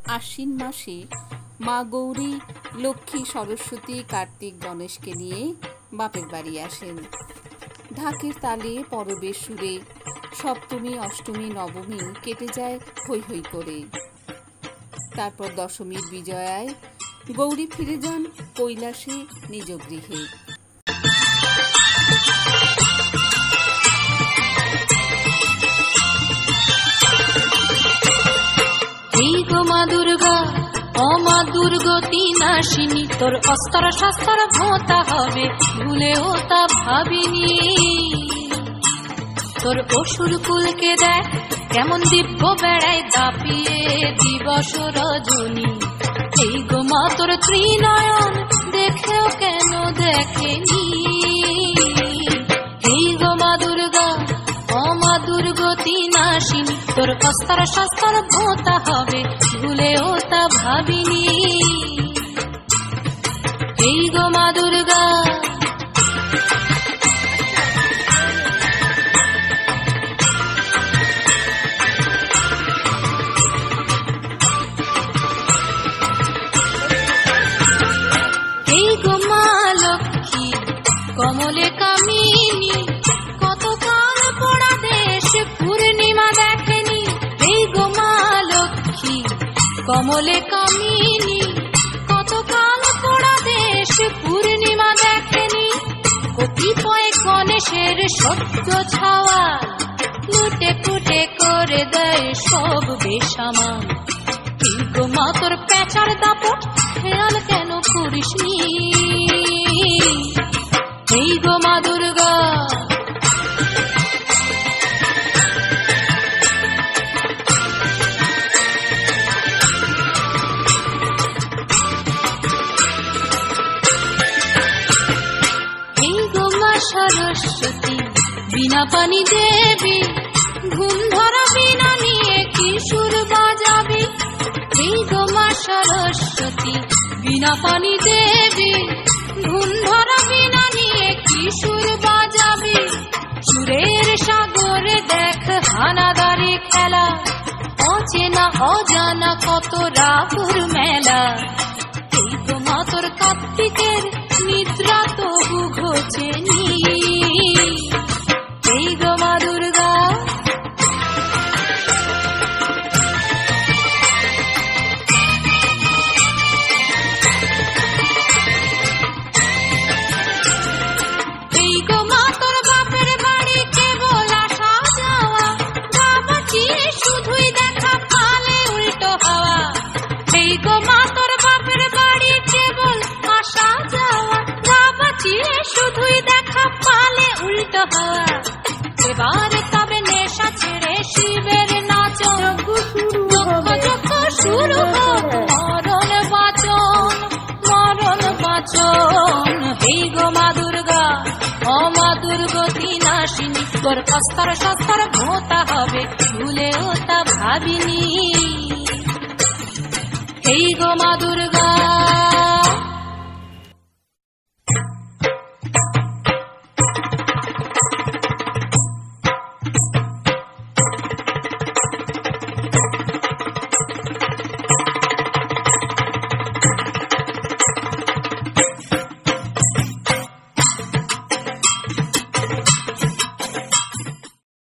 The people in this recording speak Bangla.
আশ্বিন মাসে মা গৌরী, লক্ষ্মী, সরস্বতী, কার্তিক, গণেশকে নিয়ে বাপের বাড়ি আসেন। ঢাকের তালে, পরবের সুরে সপ্তমী, অষ্টমী, নবমী কেটে যায় হৈ হৈ করে। তারপর দশমীর বিজয়ায় গৌরী ফিরে যান কৈলাসে নিজ গৃহে। মা দুর্গা, ও মা দুর্গতি নাশিনী, তোর অস্ত্র শস্ত্র ভোঁতা হবে, ভুলেও তা ভাবিনি। তোর অসুর কুলকে দেখ কেমন দিব্য বেড়ায় দাপিয়ে দিবস রজনী। এই গো মা তোর ত্রিনয়ন দেখেও কেন দেখেনি। এই গো মা দুর্গা, ও মা দুর্গতি নাশিনী, তোর অস্ত্র শস্ত্র ভোঁতা হবে, ভুলেও তা ভাবিনি। এই গো মা দুর্গা। এই গো মা লক্ষ্মী, কমলে কামিনী, কতকাল পোড়া দেশ পূর্ণিমা দেখেনি। এই গো মা লক্ষ্মী, কমলে কামিনী, কতকাল পোড়া দেশ পূর্ণিমা দেখেনি। কতিপয় গণেশের সত্য ছাওয়া লুটে পুটে করে দেয় সব বেসামান। এই গো মা তোর পেঁচার দাপট খেয়াল কেন করিসনি। এই গো মা দুর্গা। এই গো মা সরস্বতী, বিনা পানি দেবী, ঘুম ধরা বিনা নিয়ে কি সুর বাজাবি। এই গো মা সরস্বতী, বিনা পানি দেবী, ঘুম ধরা বিনা নিয়ে কি সুর বাজাবি। সুরের সাগরে দেখ হানাদারি খেলা, অচেনা অজানা কত রাহুর মেলা। এই তো মা তোর কার্তিকের নিদ্রা তবু ঘোচেনি। এই গো মা দুর্গা। এই গো মা তোর বাপের বাড়ি কেবল আসা যাওয়া, গা বাঁচিয়ে শুধুই দেখা পালে উল্টো হাওয়া। এই গো মা তোর বাপের বাড়ি কেবল আসা যাওয়া, গা বাঁচিয়ে শুধুই দেখা পালে উল্টো হাওয়া। এবারে তবে নেশা ছেড়ে শিবের নাচন, যজ্ঞ শুরু হোক, মরণ বাচন, মরণ বাচন। এই গো মা দুর্গা, ও মা দুর্গতি নাশিনী, তোর অস্ত্র শস্ত্র ভোঁতা হবে, ভুলেও তা ভাবিনি। এই গো মা দুর্গা।